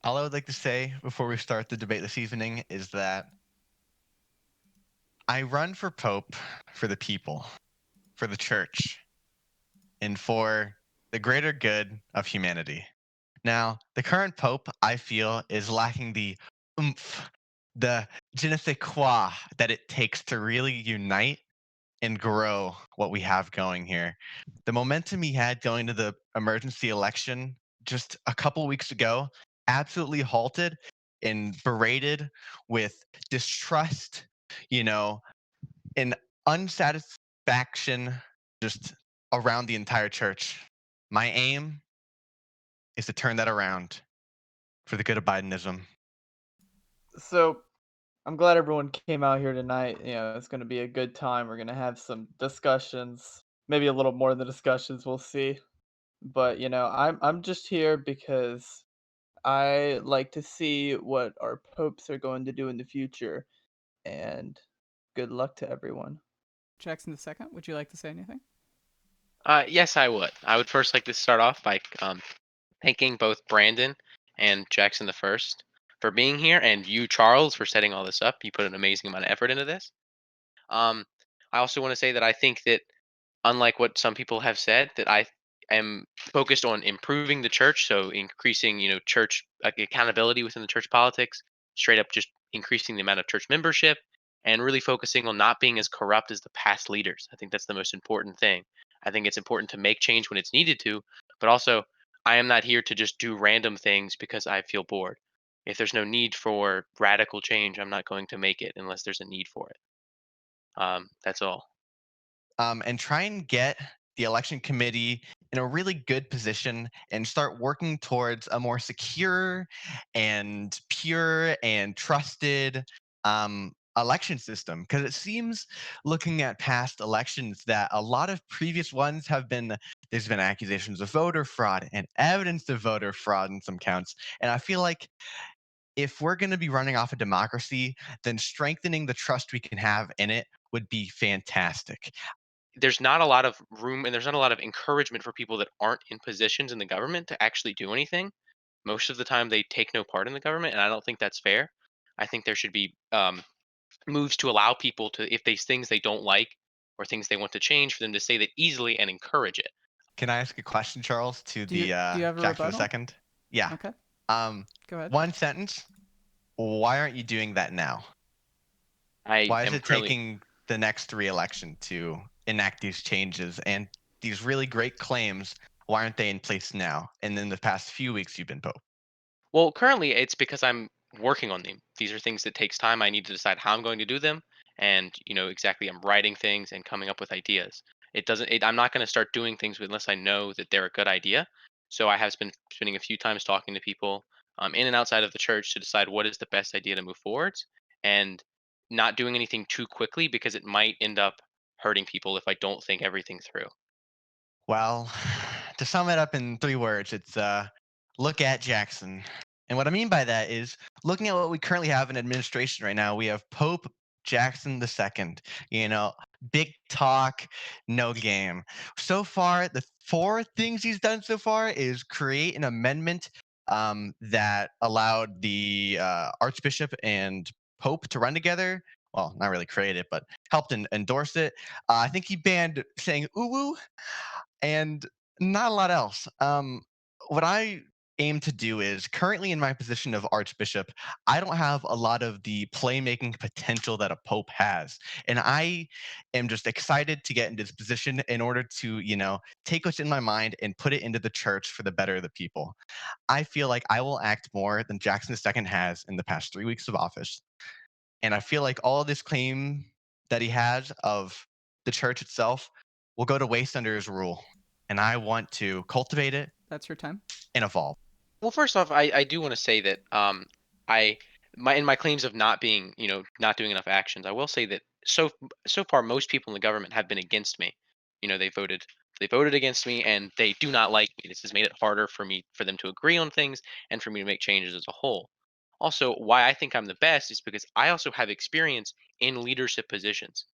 All I would like to say before we start the debate this evening is that I run for Pope for the people, for the church, and for the greater good of humanity. Now, the current Pope, I feel, is lacking the oomph, the je ne sais quoi that it takes to really unite and grow what we have going here. The momentum he had going to the emergency election just a couple weeks ago absolutely halted and berated with distrust, you know, and unsatisfaction just around the entire church. My aim is to turn that around for the good of Bidenism. So I'm glad everyone came out here tonight. It's going to be a good time. We're going to have some discussions, maybe a little more than discussions. We'll see. But I'm just here because I like to see what our popes are going to do in the future. And good luck to everyone. Jackson the second, would you like to say anything? Yes, I would. I would first like to start off by thanking both Brandon and Jackson the First for being here, and you, Charles, for setting all this up. You put an amazing amount of effort into this. Um, I also want to say that I think that, unlike what some people have said, that I am focused on improving the church, so increasing, church accountability within the church politics, straight up just increasing the amount of church membership, and really focusing on not being as corrupt as the past leaders. I think that's the most important thing. I think it's important to make change when it's needed to, but also I am not here to just do random things because I feel bored. If there's no need for radical change, I'm not going to make it unless there's a need for it. That's all. And try and get the election committee in a really good position and start working towards a more secure and pure and trusted election system. Because it seems, looking at past elections, that a lot of previous ones have been, there's been accusations of voter fraud and evidence of voter fraud in some counts. And I feel like if we're going to be running off a democracy, then strengthening the trust we can have in it would be fantastic. There's not a lot of room and there's not a lot of encouragement for people that aren't in positions in the government to actually do anything. Most of the time, they take no part in the government, and I don't think that's fair. I think there should be moves to allow people to, if there's things they don't like or things they want to change, for them to say that easily and encourage it. Can I ask a question, Charles, to the Do you have a Jackson the rebuttal? second? Yeah. Okay, Um, go ahead. one sentence. Why aren't you doing that now? I Why is am it currently taking the next re-election to enact these changes and these really great claims? Why aren't they in place now? And in the past few weeks, you've been Pope. Well, currently it's because I'm working on them. These are things that takes time. I need to decide how I'm going to do them, and exactly I'm writing things and coming up with ideas. It doesn't. I'm not going to start doing things unless I know that they're a good idea. So I have been spending a few times talking to people in and outside of the church to decide what is the best idea to move forwards, and not doing anything too quickly because it might end up hurting people if I don't think everything through. Well, to sum it up in 3 words, it's look at Jackson. And what I mean by that is looking at what we currently have in administration right now, we have Pope Jackson II. You know, big talk, no game. So far, the 4 things he's done so far is create an amendment that allowed the Archbishop and Pope to run together. Well, not really create it, but helped endorse it. I think he banned saying "ooh woo," and not a lot else. What I aim to do is, currently in my position of Archbishop, I don't have a lot of the playmaking potential that a Pope has. And I am just excited to get into this position in order to, take what's in my mind and put it into the church for the better of the people. I feel like I will act more than Jackson II has in the past 3 weeks of office. And I feel like all of this claim that he has of the church itself will go to waste under his rule. And I want to cultivate it That's your time. and evolve. Well, first off, I do want to say that I my in my claims of not being, not doing enough actions, I will say that so far most people in the government have been against me. They voted against me, and they do not like me. This has made it harder for them to agree on things and for me to make changes as a whole. Also, why I think I'm the best is because I also have experience in leadership positions.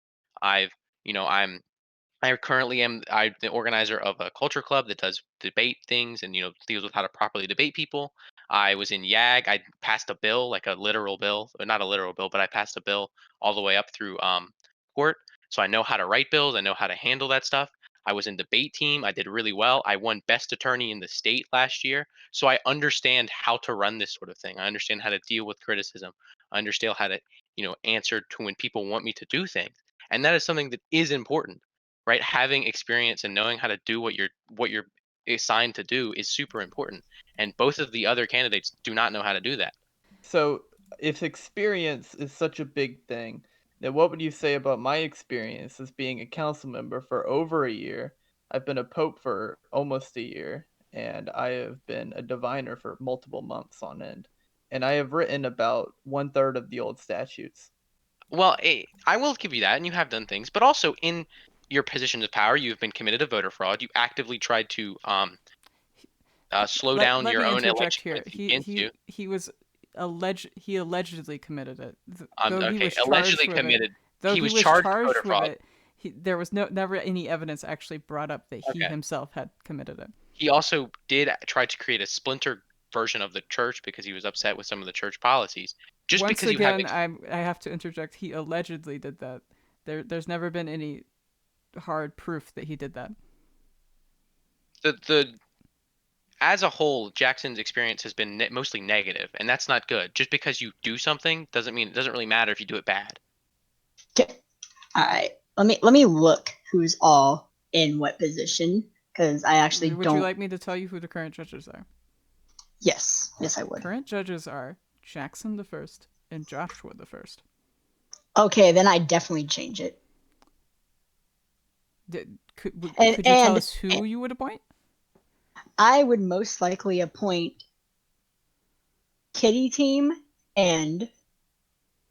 I've you know I currently am the organizer of a culture club that does debate things and deals with how to properly debate people. I was in YAG. I passed a bill, like a literal bill, or not a literal bill, but I passed a bill all the way up through court. So I know how to write bills. I know how to handle that stuff. I was in debate team. I did really well. I won best attorney in the state last year. So I understand how to run this sort of thing. I understand how to deal with criticism. I understand how to, answer to when people want me to do things. And that is something that is important, right? Having experience and knowing how to do what you're assigned to do is super important. And both of the other candidates do not know how to do that. So, if experience is such a big thing, then what would you say about my experience as being a council member for over a year? I've been a pope for almost a year, and I have been a diviner for multiple months on end. And I have written about one third of the old statutes. Well, I will give you that, and you have done things, but also in your positions of power, you've been committed to voter fraud. You actively tried to slow down Let your me own interject election here. against you. He allegedly committed it. Though he Okay, was allegedly charged with it. committed. Though He he was was charged with charged voter with fraud. it, there was never any evidence actually brought up that he Okay. himself had committed it. He also did try to create a splinter version of the church because he was upset with some of the church policies. Just Once because you have again, I have to interject. He allegedly did that. There's never been any hard proof that he did that. the as a whole, Jackson's experience has been mostly negative, and that's not good. Just because you do something doesn't mean it doesn't really matter if you do it bad. Okay. All right. Let me look who's all in what position because I actually Would don't. you like me to tell you who the current judges are? Yes, I would. Current judges are Jackson the First and Joshua the First. Okay, then I definitely change it. Could you And- tell us who you would appoint? I would most likely appoint Kitty Team and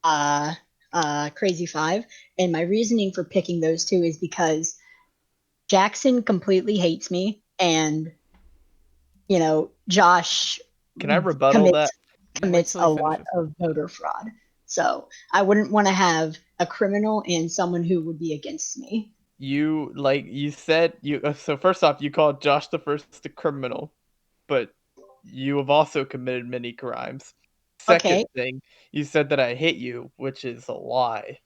Crazy Five. And my reasoning for picking those two is because Jackson completely hates me, and Josh Can I rebuttal that? commits till a he lot finishes. of voter fraud. So I wouldn't want to have a criminal and someone who would be against me. So first off, you called Josh the First a criminal, but you have also committed many crimes. Second Okay. thing, you said that I hate you, which is a lie.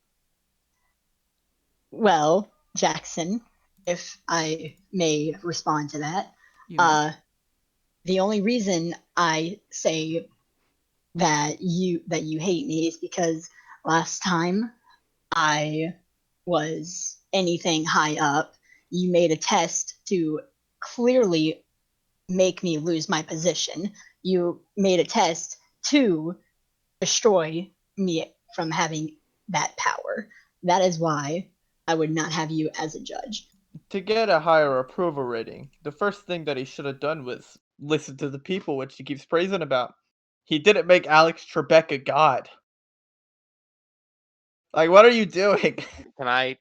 Well, Jackson, if I may respond to that, You may. the only reason I say that you hate me is because last time I was anything high up, you made a test to clearly make me lose my position. You made a test to destroy me from having that power. That is why I would not have you as a judge. To get a higher approval rating, the first thing that he should have done was listen to the people, which he keeps praising about. He didn't make Alex Trebek a god. Like, what are you doing? Can I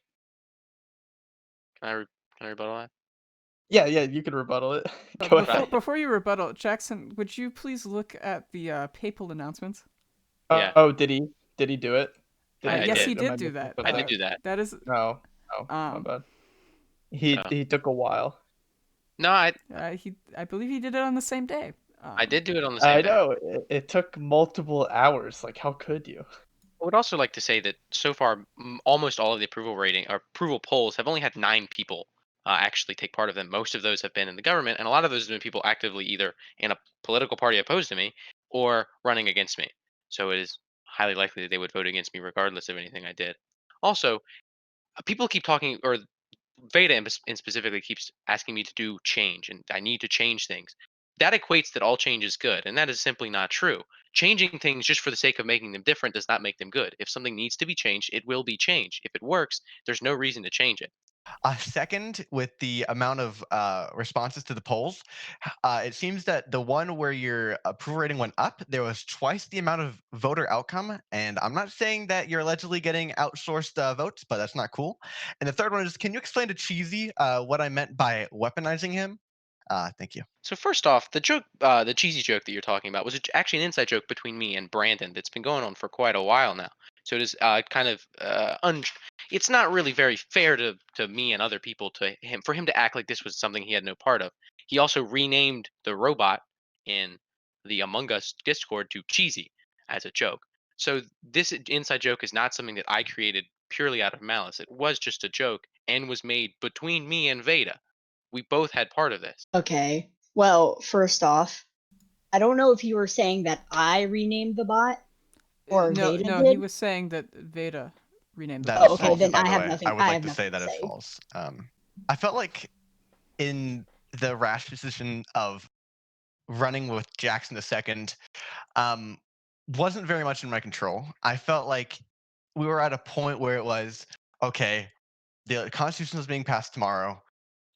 can I rebuttal that? Yeah, you can rebuttal it. Go ahead. Before you rebuttal, Jackson, would you please look at the papal announcements? Yeah. Oh, did he? Did he do it? Yes, did. he Am did I do missing that. I did something? do that. That is. No, my Um, bad. He So- he took a while. No, I believe he did it on the same day. I did do it on the same I day. know it took multiple hours. Like, how could you? I would also like to say that so far, almost all of the approval rating or approval polls have only had 9 people actually take part of them. Most of those have been in the government, and a lot of those have been people actively either in a political party opposed to me or running against me. So it is highly likely that they would vote against me regardless of anything I did. Also, people keep talking, or Vayda in specifically keeps asking me to do change, and I need to change things. That equates that all change is good, and that is simply not true. Changing things just for the sake of making them different does not make them good. If something needs to be changed, it will be changed. If it works, there's no reason to change it. Second, with the amount of responses to the polls, it seems that the one where your approval rating went up, there was twice the amount of voter outcome. And I'm not saying that you're allegedly getting outsourced votes, but that's not cool. And the third one is, can you explain to Cheesy what I meant by weaponizing him? Thank you. So first off, the joke, the cheesy joke that you're talking about, was actually an inside joke between me and Brandon that's been going on for quite a while now. So it is kind of it's not really very fair to me and other people for him to act like this was something he had no part of. He also renamed the robot in the Among Us Discord to cheesy as a joke. So this inside joke is not something that I created purely out of malice. It was just a joke and was made between me and Vayda. We both had part of this. Okay. Well, first off, I don't know if you were saying that I renamed the bot or No, Veda no, he did. was saying that Veda renamed the That bot. is Oh, okay. false, Then by I the have way. nothing. I would I like have to say nothing to that is say. false. I felt like in the rash decision of running with Jackson the second, um, wasn't very much in my control. I felt like we were at a point where it was okay. The Constitution is being passed tomorrow.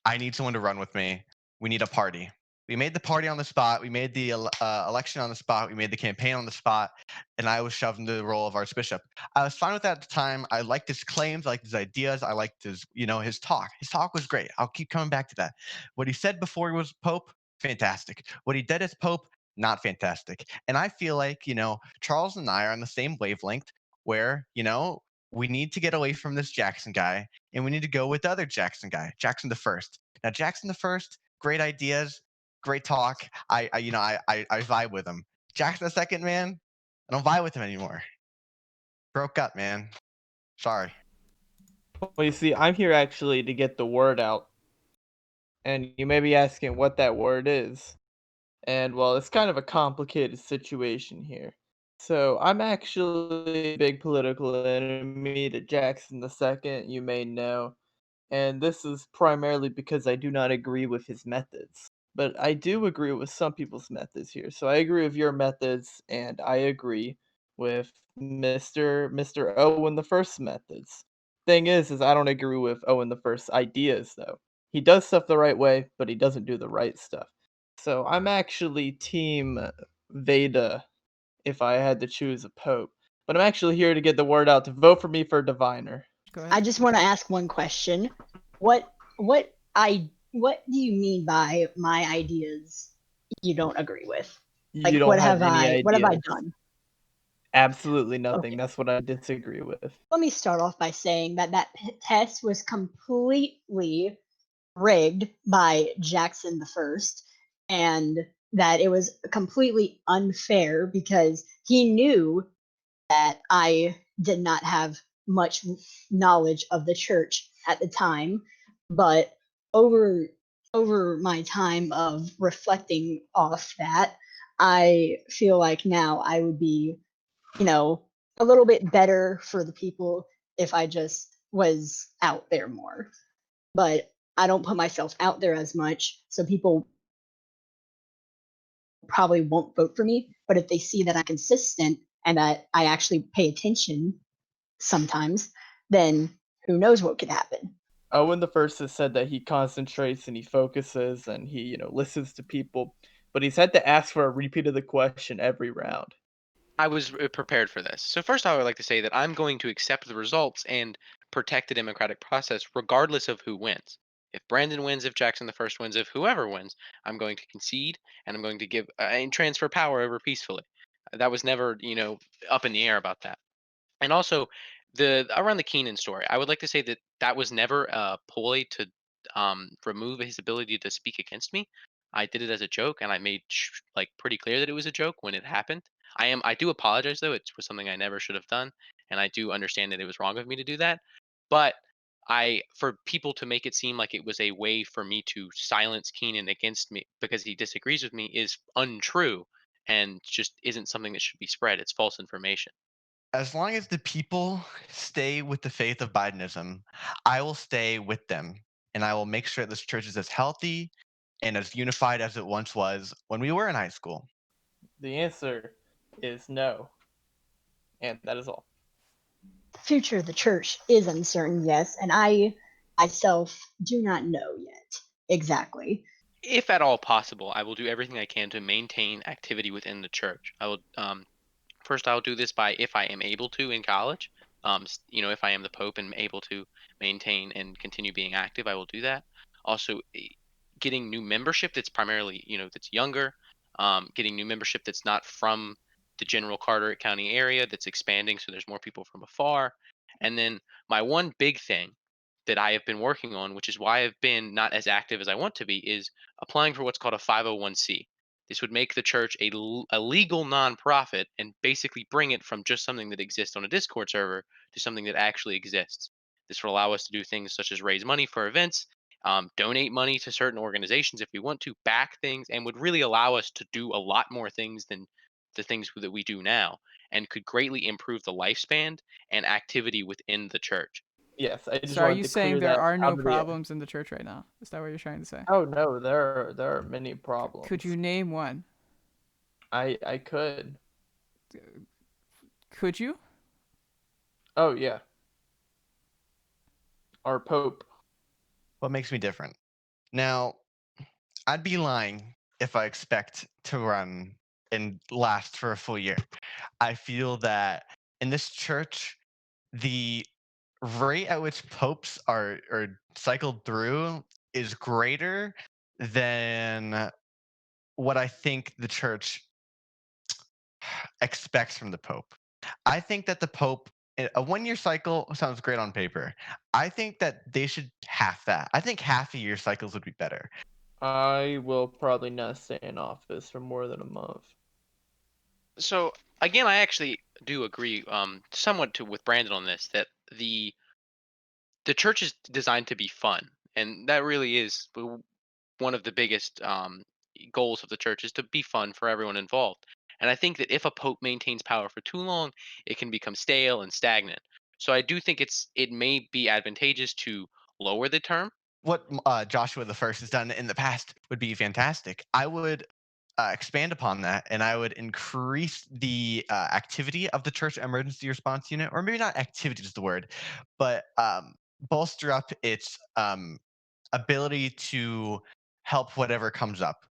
I need someone to run with me. We need a party. We made the party on the spot. We made the election on the spot. We made the campaign on the spot. And I was shoved into the role of archbishop. I was fine with that at the time. I liked his claims. I liked his ideas. I liked his, his talk. His talk was great. I'll keep coming back to that. What he said before he was pope, fantastic. What he did as pope, not fantastic. And I feel like, Charles and I are on the same wavelength where, we need to get away from this Jackson guy and we need to go with the other Jackson guy, Jackson the First. Now, Jackson the First, great ideas, great talk. I vibe with him. Jackson the Second, man, I don't vibe with him anymore. Broke up, man. Sorry. Well, you see, I'm here actually to get the word out. And you may be asking what that word is. And well, it's kind of a complicated situation here. So I'm actually a big political enemy to Jackson II, you may know. And this is primarily because I do not agree with his methods. But I do agree with some people's methods here. So I agree with your methods, and I agree with Mr. Owen the First methods. Thing is I don't agree with Owen the First ideas though. He does stuff the right way, but he doesn't do the right stuff. So I'm actually team Veda if I had to choose a pope. But I'm actually here to get the word out to vote for me for diviner. Go I ahead. just want to ask one question. What do you mean by my ideas you don't agree with? Like You don't have any what have I ideas. done? Absolutely nothing. Okay. That's what I disagree with. Let me start off by saying that test was completely rigged by Jackson the First, and that it was completely unfair because he knew that I did not have much knowledge of the church at the time, but over my time of reflecting off that, I feel like now I would be, a little bit better for the people if I just was out there more. But I don't put myself out there as much, so people probably won't vote for me. But if they see that I'm consistent and that I actually pay attention sometimes, then who knows what could happen. Owen the First has said that he concentrates and he focuses and he, listens to people, but he's had to ask for a repeat of the question every round. I was prepared for this. So first, I would like to say that I'm going to accept the results and protect the democratic process, regardless of who wins. If Brandon wins, if Jackson the First wins, if whoever wins, I'm going to concede and I'm going to give and transfer power over peacefully. That was never, up in the air about that. And also, the around the Keenan story, I would like to say that that was never a ploy to remove his ability to speak against me. I did it as a joke, and I made like pretty clear that it was a joke when it happened. I do apologize though; it was something I never should have done, and I do understand that it was wrong of me to do that. But for people to make it seem like it was a way for me to silence Keenan against me because he disagrees with me is untrue, and just isn't something that should be spread. It's false information. As long as the people stay with the faith of Bidenism, I will stay with them. And I will make sure this church is as healthy and as unified as it once was when we were in high school. The answer is no. And that is all. The future of the church is uncertain, yes, and I myself do not know yet exactly. If at all possible, I will do everything I can to maintain activity within the church. I will first I'll do this by if I am able to in college. If I am the Pope and able to maintain and continue being active, I will do that. Also, getting new membership that's primarily that's younger, getting new membership that's not from the general Carteret County area that's expanding, so there's more people from afar. And then my one big thing that I have been working on, which is why I've been not as active as I want to be, is applying for what's called a 501c. This would make the church a legal nonprofit and basically bring it from just something that exists on a Discord server to something that actually exists. This will allow us to do things such as raise money for events, donate money to certain organizations if we want to, back things, and would really allow us to do a lot more things than the things that we do now, and could greatly improve the lifespan and activity within the church. Yes, I just So are wanted you to saying clear there that are no out of the. problems in the church right now? Is that what you're trying to say? Oh no, there are many Could problems. you name one? I could. Could you? Oh yeah. Our Pope. What makes me different? Now, I'd be lying if I expect to run and last for a full year. I feel that in this church, the rate at which popes are cycled through is greater than what I think the church expects from the pope. I think that the pope a 1 year cycle sounds great on paper. I think that they should half that. I think half a year cycles would be better. I will probably not stay in office for more than a month. So again, I actually do agree somewhat with Brandon on this, that the church is designed to be fun, and that really is one of the biggest goals of the church, is to be fun for everyone involved. And I think that if a pope maintains power for too long, it can become stale and stagnant. So I do think it may be advantageous to lower the term. What Joshua the First has done in the past would be fantastic. I would expand upon that, and I would increase the activity of the church emergency response unit, or maybe not activity is the word, but bolster up its ability to help whatever comes up.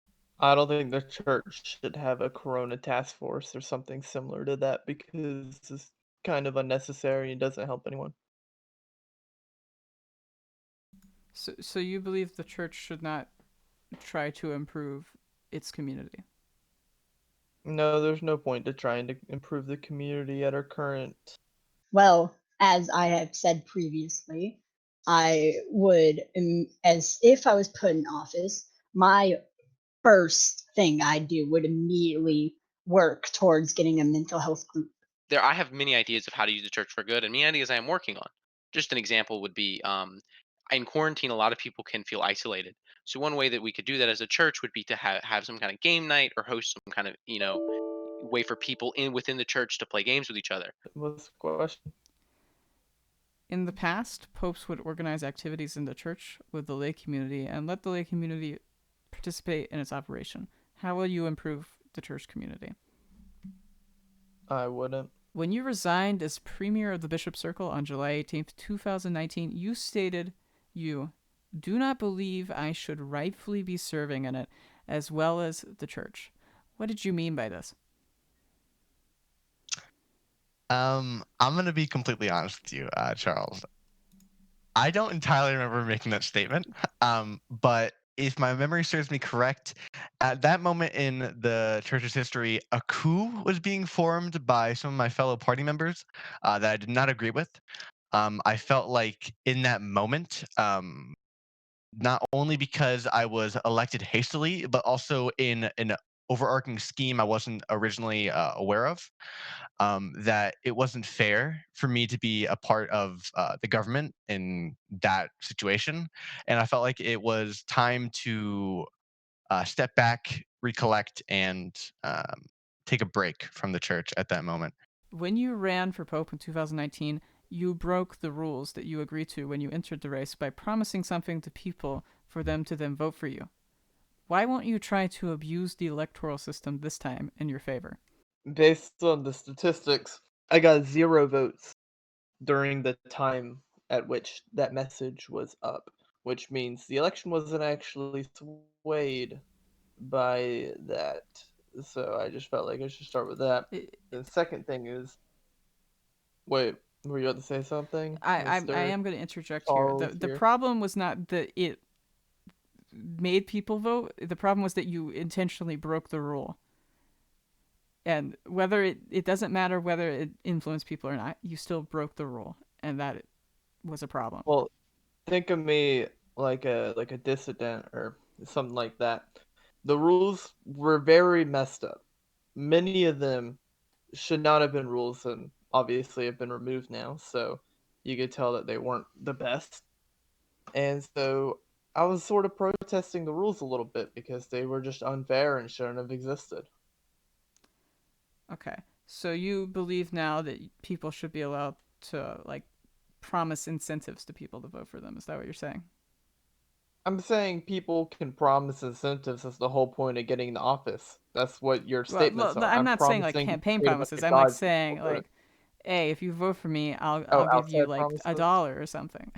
I don't think the church should have a corona task force or something similar to that because it's kind of unnecessary and doesn't help anyone. So you believe the church should not try to improve its community? No, there's no point to trying to improve the community at our current. Well, as I have said previously, I would, as if I was put in office, my first thing I'd do would immediately work towards getting a mental health group. I have many ideas of how to use the church for good, and many ideas I am working on. Just an example would be, in quarantine, a lot of people can feel isolated. So one way that we could do that as a church would be to have some kind of game night, or host some kind of way for people within the church to play games with each other. What's the question? In the past, popes would organize activities in the church with the lay community and let the lay community participate in its operation. How will you improve the church community? I wouldn't. When you resigned as premier of the Bishop Circle on July 18th, 2019, you stated you do not believe I should rightfully be serving in it as well as the church. What did you mean by this? I'm going to be completely honest with you, Charles. I don't entirely remember making that statement, but if my memory serves me correct, at that moment in the church's history, a coup was being formed by some of my fellow party members that I did not agree with. I felt like in that moment, not only because I was elected hastily, but also in an overarching scheme I wasn't originally aware of, that it wasn't fair for me to be a part of the government in that situation. And I felt like it was time to step back, recollect, and take a break from the church at that moment. When you ran for Pope in 2019, you broke the rules that you agreed to when you entered the race by promising something to people for them to then vote for you. Why won't you try to abuse the electoral system this time in your favor? Based on the statistics, I got 0 votes during the time at which that message was up, which means the election wasn't actually swayed by that. So I just felt like I should start with that. It, The second thing is, wait, were you about to say something, I Mr. am going to interject here. Charles The here? problem was not that it made people vote. The problem was that you intentionally broke the rule. And whether it doesn't matter whether it influenced people or not, you still broke the rule, and that was a problem. Well, think of me like a dissident or something like that. the rules were very messed up. Many of them should not have been rules and obviously have been removed now, so you could tell that they weren't the best. And so I was sort of protesting the rules a little bit because they were just unfair and shouldn't have existed. Okay. So you believe now that people should be allowed to like promise incentives to people to vote for them. Is that what you're saying? I'm saying people can promise incentives. That's the whole point of getting into office. That's what your Well, statements are. I'm I'm not saying like promising to campaign create a bunch promises. of I'm like jobs for people saying voting. like, hey, if you vote for me, Oh, I'll give you outside like promises? $1 or something.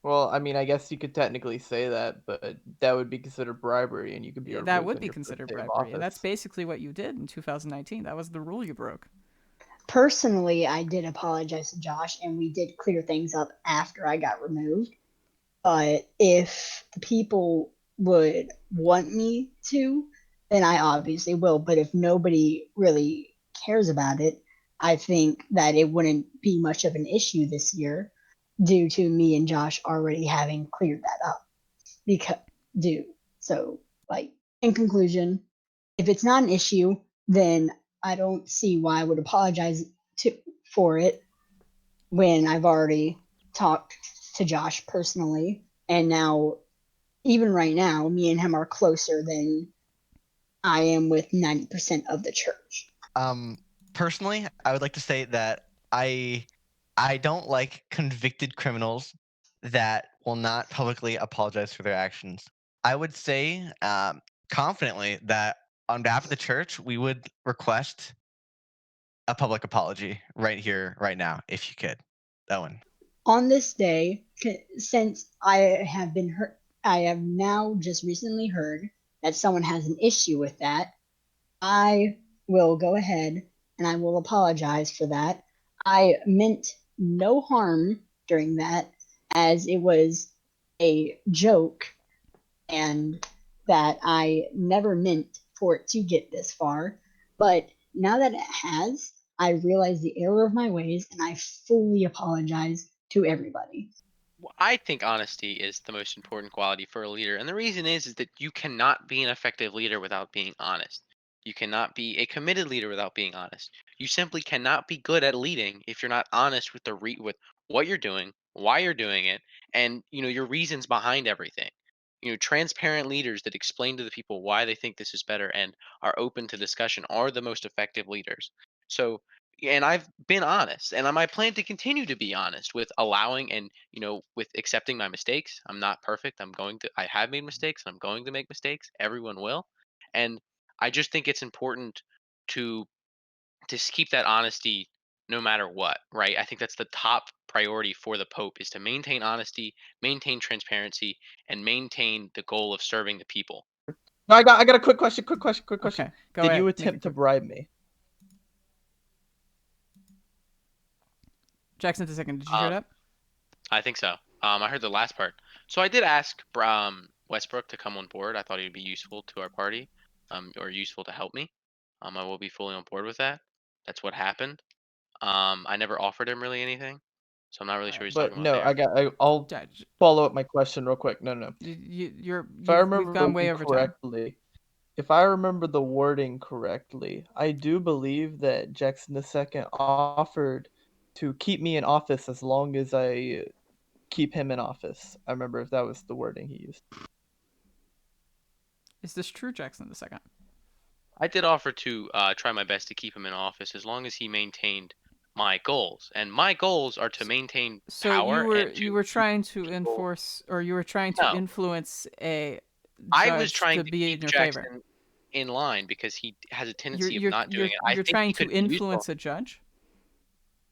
Well, I mean, I guess you could technically say that, but that would be considered bribery, and you could be That removed would on be your first considered day of bribery, and that's office. basically what you did in 2019. That was the rule you broke. Personally, I did apologize to Josh, and we did clear things up after I got removed. But if the people would want me to, then I obviously will. But if nobody really cares about it, I think that it wouldn't be much of an issue this year due to me and Josh already having cleared that up. Because, do so, like, in conclusion, if it's not an issue, then I don't see why I would apologize to for it when I've already talked to Josh personally, and now even right now, me and him are closer than I am with 90% of the church. Personally, I would like to say that I don't like convicted criminals that will not publicly apologize for their actions. I would say confidently that on behalf of the church, we would request a public apology right here, right now, if you could, Owen. On this day, since I have been heard, I have now just recently heard that someone has an issue with that. I will go ahead and I will apologize for that. I meant no harm during that, as it was a joke, and that I never meant for it to get this far. But now that it has, I realize the error of my ways and I fully apologize to everybody. Well, I think honesty is the most important quality for a leader, and the reason is that you cannot be an effective leader without being honest. You cannot be a committed leader without being honest. You simply cannot be good at leading if you're not honest with with what you're doing, why you're doing it, and your reasons behind everything. Transparent leaders that explain to the people why they think this is better and are open to discussion are the most effective leaders. So, and I've been honest, and I plan to continue to be honest with allowing and with accepting my mistakes. I'm not perfect. I have made mistakes, and I'm going to make mistakes. Everyone will, and I just think it's important to keep that honesty no matter what, right? I think that's the top priority for the Pope is to maintain honesty, maintain transparency, and maintain the goal of serving the people. No, I got a quick question. Quick question. Okay, go Did ahead. you Make it attempt to quick. bribe me? Jackson, a second. Did you hear Um, that? I think so. I heard the last part. So I did ask Westbrook to come on board. I thought he'd be useful to our party, or useful to help me. I will be fully on board with that. That's what happened. I never offered him really anything, so I'm not really All sure what right. he's talking But about no, there. I'll follow up my question real quick. No. If I We've remember gone way over time. correctly, if I remember the wording correctly, I do believe that Jackson II offered to keep me in office as long as I keep him in office. I remember if that was the wording he used. Is this true, Jackson? The second. I did offer to try my best to keep him in office as long as he maintained my goals, and my goals are to maintain So power and you to were keep trying to people. enforce, or you were trying to No, influence a I was judge trying to to be in keep your favor. Jackson in line because he has a tendency of not doing it. I You're think trying he to could be useful influence a judge.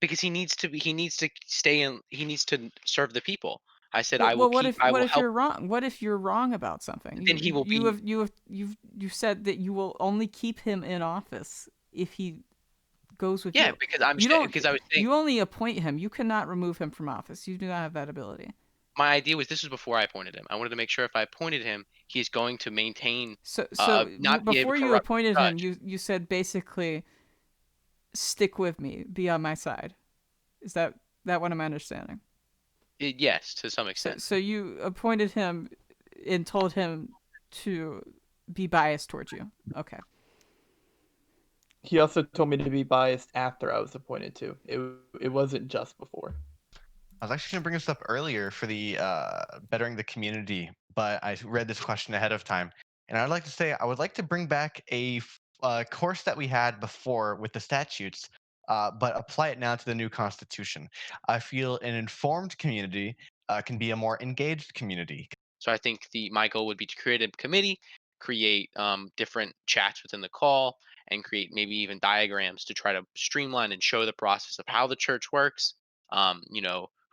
because he needs to stay in. He needs to serve the people. I said I will I What will if help. you're wrong? What if you're wrong about something? Then he will be. You said that you will only keep him in office if he goes with Yeah, you. because I was saying You only appoint him. You cannot remove him from office. You do not have that ability. my idea was this was before I appointed him. I wanted to make sure if I appointed him, he's going to maintain, not be a Before you corrupt appointed him, judge. you said basically, stick with me, be on my side. Is that what I'm understanding? Yes, to some extent. So you appointed him and told him to be biased towards you. Okay. He also told me to be biased after I was appointed too. It wasn't just before. I was actually going to bring this up earlier for the bettering the community, but I read this question ahead of time, and I'd like to say I would like to bring back a course that we had before with the statutes, but apply it now to the new constitution. I feel an informed community can be a more engaged community. So I think my goal would be to create a committee, create different chats within the call, and create maybe even diagrams to try to streamline and show the process of how the church works.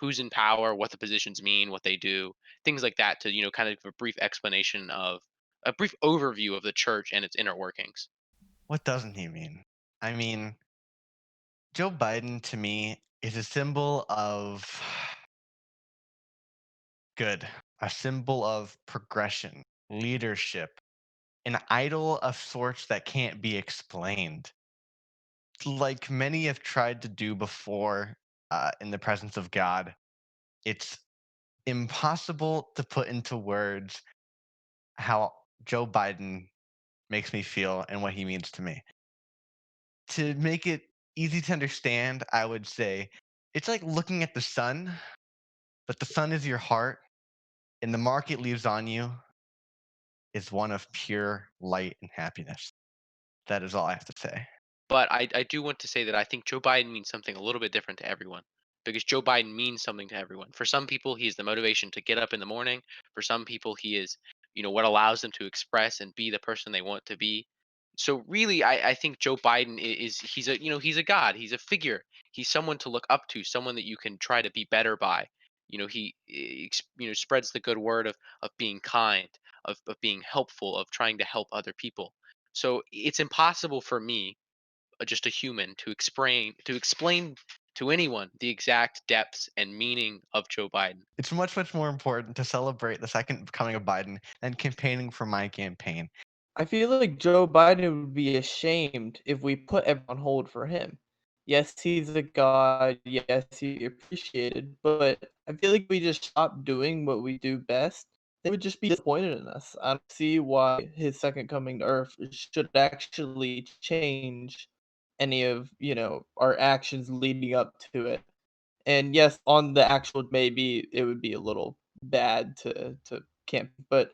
Who's in power, what the positions mean, what they do, things like that. To kind of give a brief explanation of a brief overview of the church and its inner workings. What doesn't he mean? I mean, Joe Biden to me is a symbol of good, a symbol of progression, leadership, an idol of sorts that can't be explained. Like many have tried to do before in the presence of God, it's impossible to put into words how Joe Biden makes me feel and what he means to me. To make it easy to understand, I would say it's like looking at the sun, but the sun is your heart, and the mark it leaves on you is one of pure light and happiness. That is all I have to say. But I do want to say that I think Joe Biden means something a little bit different to everyone, because Joe Biden means something to everyone. For some people, he is the motivation to get up in the morning. For some people, he is, what allows them to express and be the person they want to be. So really, I think Joe Biden he's a god. He's a figure. He's someone to look up to, someone that you can try to be better by. He spreads the good word of being kind, of being helpful, of trying to help other people. So it's impossible for me, just a human, to explain to anyone the exact depths and meaning of Joe Biden. It's much, much more important to celebrate the second coming of Biden than campaigning for my campaign. I feel like Joe Biden would be ashamed if we put everyone on hold for him. Yes, he's a god. Yes, he appreciated, but I feel like we just stop doing what we do best. They would just be disappointed in us. I don't see why his second coming to Earth should actually change any of our actions leading up to it. And yes, on the actual maybe it would be a little bad to camp, but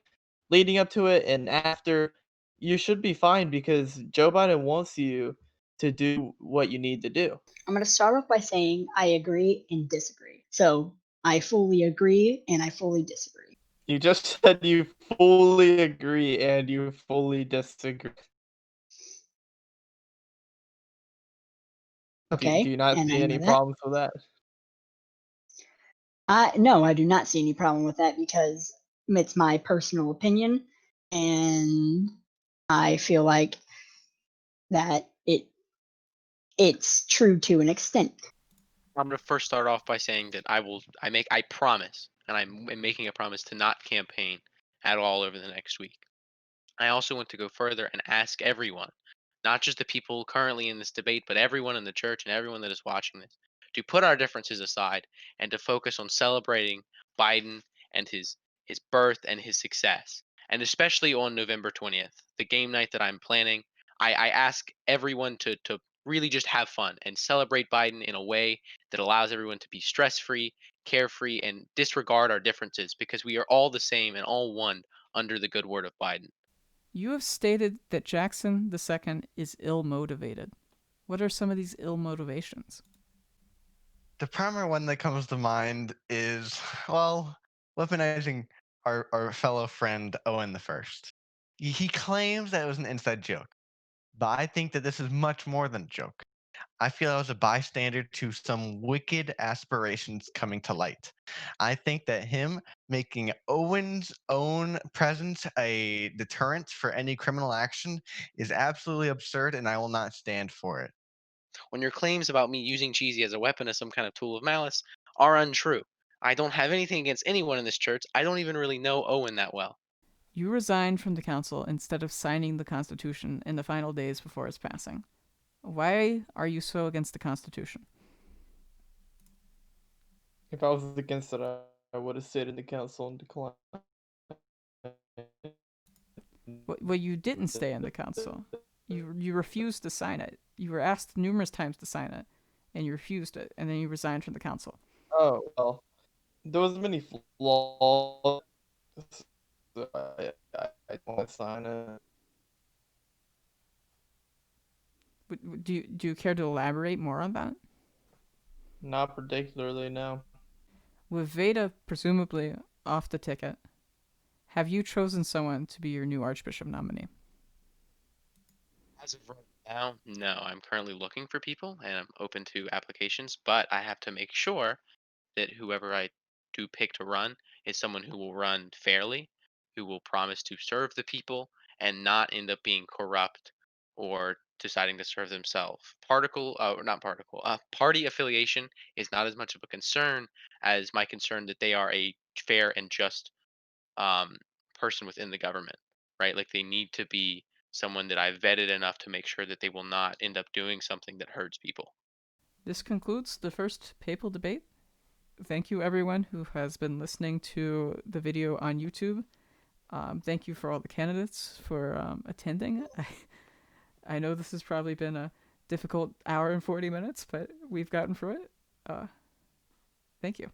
leading up to it and after, you should be fine because Joe Biden wants you to do what you need to do. I'm going to start off by saying I agree and disagree. So I fully agree and I fully disagree. You just said you fully agree and you fully disagree. Do Okay, you not and I see know any that. problems with that? No, I do not see any problem with that because it's my personal opinion, and I feel like that it's true to an extent. I'm gonna first start off by saying that I promise, and am making a promise to not campaign at all over the next week. I also want to go further and ask everyone, not just the people currently in this debate, but everyone in the church and everyone that is watching this, to put our differences aside and to focus on celebrating Biden and his birth and his success. And especially on November 20th, the game night that I'm planning, I ask everyone to really just have fun and celebrate Biden in a way that allows everyone to be stress free, carefree, and disregard our differences, because we are all the same and all one under the good word of Biden. You have stated that Jackson II is ill motivated. What are some of these ill motivations? The primary one that comes to mind is, well, weaponizing our fellow friend Owen the First. He claims that it was an inside joke, but I think that this is much more than a joke. I feel I was a bystander to some wicked aspirations coming to light. I think that him making Owen's own presence a deterrent for any criminal action is absolutely absurd, and I will not stand for it. When your claims about me using cheesy as a weapon as some kind of tool of malice are untrue. I don't have anything against anyone in this church. I don't even really know Owen that well. You resigned from the council instead of signing the Constitution in the final days before its passing. Why are you so against the Constitution? If I was against it, I would have stayed in the council and declined Well, you didn't stay in the council. You refused to sign it. You were asked numerous times to sign it, and you refused it, and then you resigned from the council. Oh well, there was many flaws. So I don't want to sign it. Do you care to elaborate more on that? Not particularly, no. With Vayda presumably off the ticket, have you chosen someone to be your new Archbishop nominee? As of right now, no. I'm currently looking for people and I'm open to applications, but I have to make sure that whoever I do pick to run is someone who will run fairly, who will promise to serve the people and not end up being corrupt or deciding to serve themselves. Party affiliation is not as much of a concern as my concern that they are a fair and just um, person within the government, right? Like they need to be someone that I've vetted enough to make sure that they will not end up doing something that hurts people. This concludes the first papal debate. Thank you, everyone who has been listening to the video on YouTube. Thank you for all the candidates for attending. I know this has probably been a difficult hour and 40 minutes, but we've gotten through it. Thank you.